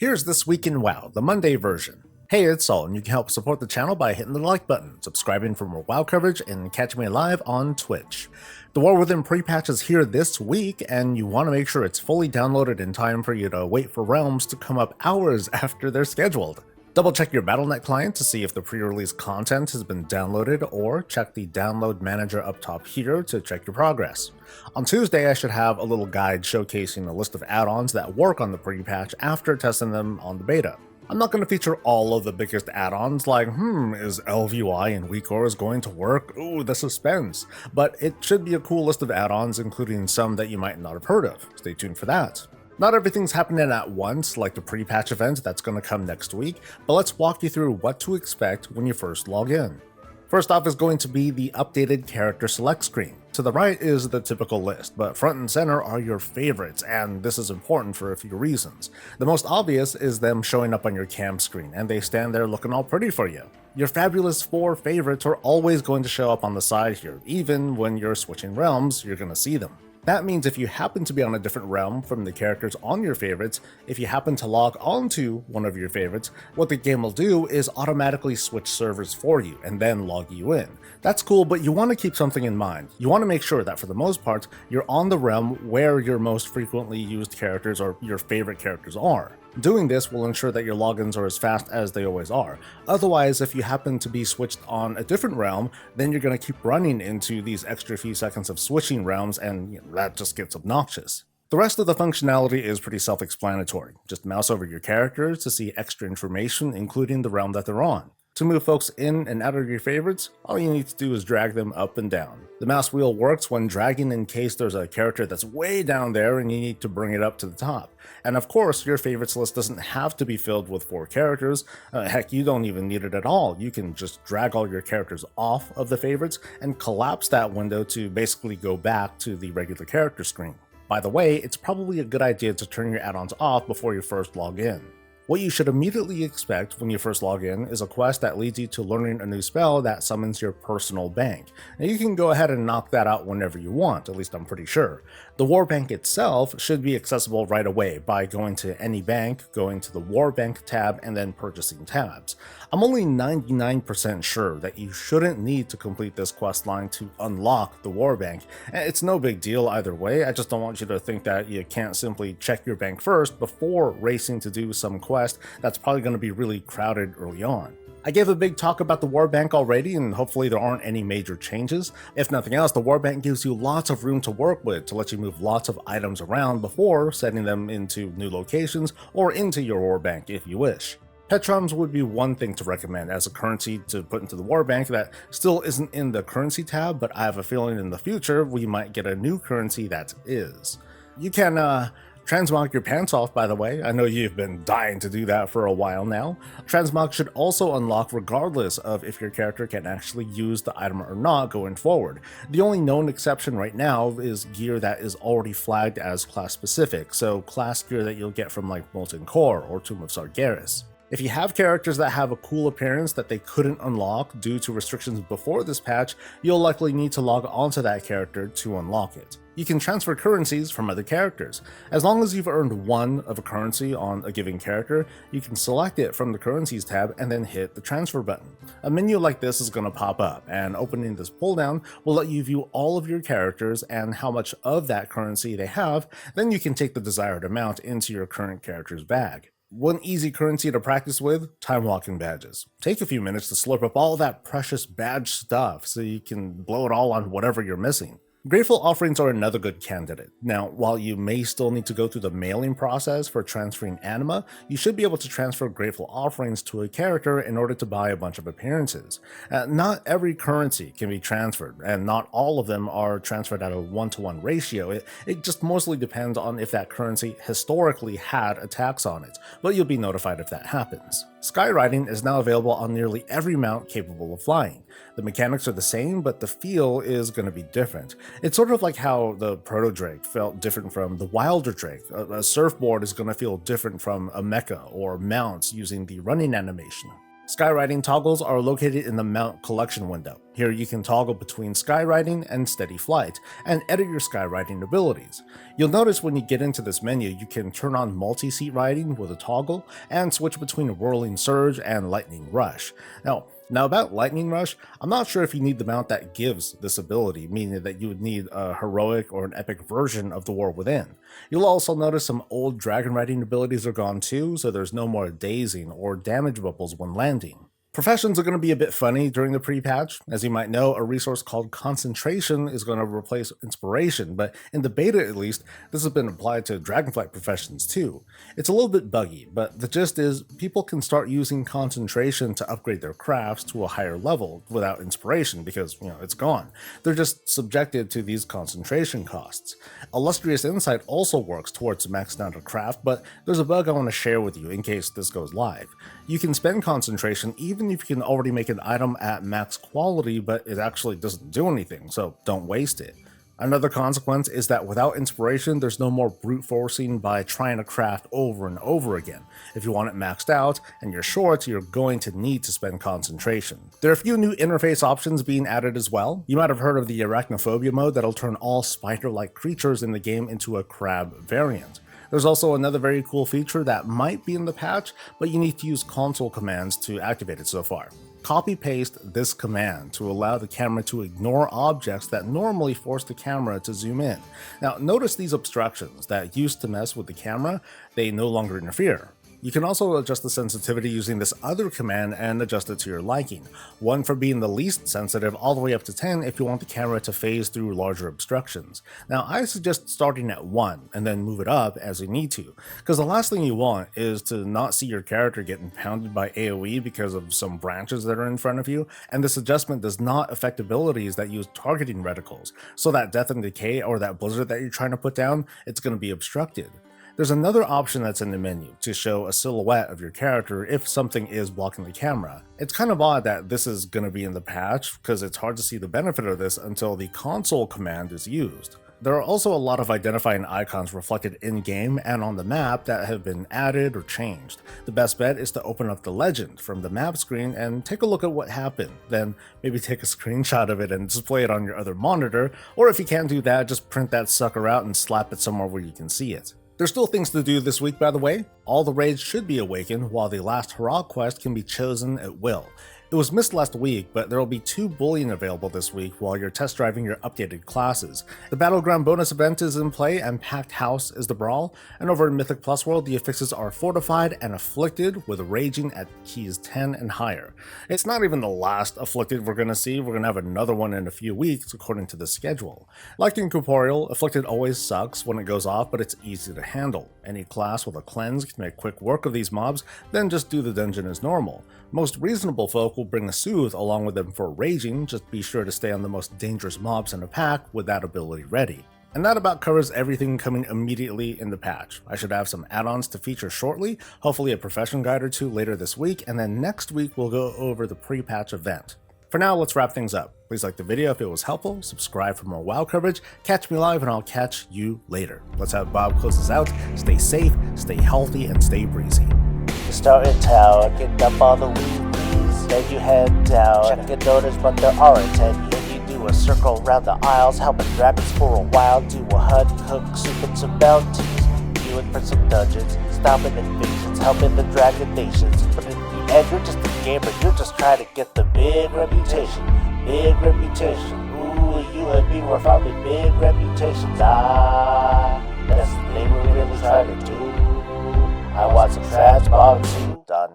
Here's This Week in WoW, the Monday version. Hey, it's Saul, and you can help support the channel by hitting the like button, subscribing for more WoW coverage, and catching me live on Twitch. The War Within Prepatch is here this week, and you want to make sure it's fully downloaded in time for you to wait for realms to come up hours after they're scheduled. Double check your Battle.net client to see if the pre-release content has been downloaded, or check the download manager up top here to check your progress. On Tuesday, I should have a little guide showcasing a list of add-ons that work on the pre-patch after testing them on the beta. I'm not going to feature all of the biggest add-ons like, is LVUI and Weak Auras going to work? Ooh, the suspense. But it should be a cool list of add-ons, including some that you might not have heard of. Stay tuned for that. Not everything's happening at once, like the pre-patch event that's going to come next week, but let's walk you through what to expect when you first log in. First off is going to be the updated character select screen. To the right is the typical list, but front and center are your favorites, and this is important for a few reasons. The most obvious is them showing up on your cam screen, and they stand there looking all pretty for you. Your fabulous 4 favorites are always going to show up on the side here. Even when you're switching realms, you're going to see them. That means if you happen to be on a different realm from the characters on your favorites, if you happen to log onto one of your favorites, what the game will do is automatically switch servers for you and then log you in. That's cool, but you want to keep something in mind. You want to make sure that for the most part, you're on the realm where your most frequently used characters or your favorite characters are. Doing this will ensure that your logins are as fast as they always are. Otherwise, if you happen to be switched on a different realm, then you're going to keep running into these extra few seconds of switching realms, and that just gets obnoxious. The rest of the functionality is pretty self-explanatory. Just mouse over your characters to see extra information, including the realm that they're on. To move folks in and out of your favorites, all you need to do is drag them up and down. The mouse wheel works when dragging in case there's a character that's way down there and you need to bring it up to the top. And of course, your favorites list doesn't have to be filled with 4 characters. Heck, you don't even need it at all. You can just drag all your characters off of the favorites and collapse that window to basically go back to the regular character screen. By the way, it's probably a good idea to turn your add-ons off before you first log in. What you should immediately expect when you first log in is a quest that leads you to learning a new spell that summons your personal bank. Now you can go ahead and knock that out whenever you want, at least I'm pretty sure. The Warbank itself should be accessible right away by going to any bank, going to the Warbank tab, and then purchasing tabs. I'm only 99% sure that you shouldn't need to complete this quest line to unlock the Warbank. It's no big deal either way, I just don't want you to think that you can't simply check your bank first before racing to do some quest that's probably going to be really crowded early on. I gave a big talk about the Warbank already, and hopefully there aren't any major changes. If nothing else, the Warbank gives you lots of room to work with to let you move lots of items around before setting them into new locations or into your Warbank if you wish. Petrons would be one thing to recommend as a currency to put into the Warbank that still isn't in the currency tab, but I have a feeling in the future we might get a new currency that is. You can Transmog your pants off, by the way. I know you've been dying to do that for a while now. Transmog should also unlock regardless of if your character can actually use the item or not going forward. The only known exception right now is gear that is already flagged as class specific, so class gear that you'll get from like Molten Core or Tomb of Sargeras. If you have characters that have a cool appearance that they couldn't unlock due to restrictions before this patch, you'll likely need to log onto that character to unlock it. You can transfer currencies from other characters. As long as you've earned 1 of a currency on a given character, you can select it from the currencies tab and then hit the transfer button. A menu like this is going to pop up, and opening this pull down will let you view all of your characters and how much of that currency they have. Then you can take the desired amount into your current character's bag. One easy currency to practice with, time walking badges. Take a few minutes to slurp up all that precious badge stuff so you can blow it all on whatever you're missing. Grateful offerings are another good candidate. Now, while you may still need to go through the mailing process for transferring anima, you should be able to transfer grateful offerings to a character in order to buy a bunch of appearances. Not every currency can be transferred, and not all of them are transferred at a 1-to-1 ratio. It just mostly depends on if that currency historically had a tax on it, but you'll be notified if that happens. Skyriding is now available on nearly every mount capable of flying. The mechanics are the same, but the feel is going to be different. It's sort of like how the Proto-Drake felt different from the Wilder Drake. A surfboard is going to feel different from a mecha or mounts using the running animation. Skyriding toggles are located in the Mount Collection window. Here you can toggle between Skyriding and Steady Flight, and edit your Skyriding abilities. You'll notice when you get into this menu, you can turn on multi-seat riding with a toggle, and switch between Whirling Surge and Lightning Rush. Now about Lightning Rush, I'm not sure if you need the mount that gives this ability, meaning that you would need a heroic or an epic version of the War Within. You'll also notice some old dragon riding abilities are gone too, so there's no more dazing or damage bubbles when landing. Professions are going to be a bit funny during the pre-patch. As you might know, a resource called Concentration is going to replace Inspiration, but in the beta at least, this has been applied to Dragonflight professions too. It's a little bit buggy, but the gist is people can start using Concentration to upgrade their crafts to a higher level without Inspiration because, it's gone. They're just subjected to these concentration costs. Illustrious Insight also works towards maxing out a craft, but there's a bug I want to share with you in case this goes live. You can spend Concentration even if you can already make an item at max quality, but it actually doesn't do anything, so don't waste it. Another consequence is that without Inspiration, there's no more brute forcing by trying to craft over and over again. If you want it maxed out and you're short, you're going to need to spend Concentration. There are a few new interface options being added as well. You might have heard of the Arachnophobia mode that'll turn all spider-like creatures in the game into a crab variant. There's also another very cool feature that might be in the patch, but you need to use console commands to activate it so far. Copy-paste this command to allow the camera to ignore objects that normally force the camera to zoom in. Now, notice these obstructions that used to mess with the camera, they no longer interfere. You can also adjust the sensitivity using this other command and adjust it to your liking. 1 for being the least sensitive all the way up to 10 if you want the camera to phase through larger obstructions. Now I suggest starting at 1 and then move it up as you need to, because the last thing you want is to not see your character getting pounded by AoE because of some branches that are in front of you, and this adjustment does not affect abilities that use targeting reticles, so that death and decay or that blizzard that you're trying to put down, it's going to be obstructed. There's another option that's in the menu to show a silhouette of your character if something is blocking the camera. It's kind of odd that this is going to be in the patch because it's hard to see the benefit of this until the console command is used. There are also a lot of identifying icons reflected in-game and on the map that have been added or changed. The best bet is to open up the legend from the map screen and take a look at what happened, then maybe take a screenshot of it and display it on your other monitor, or if you can't do that, just print that sucker out and slap it somewhere where you can see it. There's still things to do this week, by the way. All the raids should be awakened, while the last Hurrah quest can be chosen at will. It was missed last week, but there will be 2 bullion available this week while you're test driving your updated classes. The Battleground bonus event is in play, and Packed House is the brawl, and over in Mythic Plus World, the affixes are Fortified and Afflicted, with Raging at keys 10 and higher. It's not even the last Afflicted we're going to see, we're going to have another one in a few weeks according to the schedule. Like in Corporeal, Afflicted always sucks when it goes off, but it's easy to handle. Any class with a cleanse can make quick work of these mobs, then just do the dungeon as normal. Most reasonable folk will bring a Soothe along with them for Raging, just be sure to stay on the most dangerous mobs in a pack with that ability ready. And that about covers everything coming immediately in the patch. I should have some add-ons to feature shortly, hopefully a profession guide or 2 later this week, and then next week we'll go over the pre-patch event. For now, let's wrap things up. Please like the video if it was helpful, subscribe for more WoW coverage, catch me live, and I'll catch you later. Let's have Bob close us out. Stay safe, stay healthy, and stay breezy. You start in town, get up all the weeklies, then you head down. Checking notice, but there aren't any. And you do a circle around the aisles, helping dragons for a while. Do a hut, cook soup and some bounties. Queuing for some dungeons, stopping invasions, helping the dragon nations. But in the end, you're just a gamer, you're just trying to get the big reputation. Big reputation. Ooh, you and me were farming big reputations. That's the thing we're really trying to do. I want some Transmog too. Done.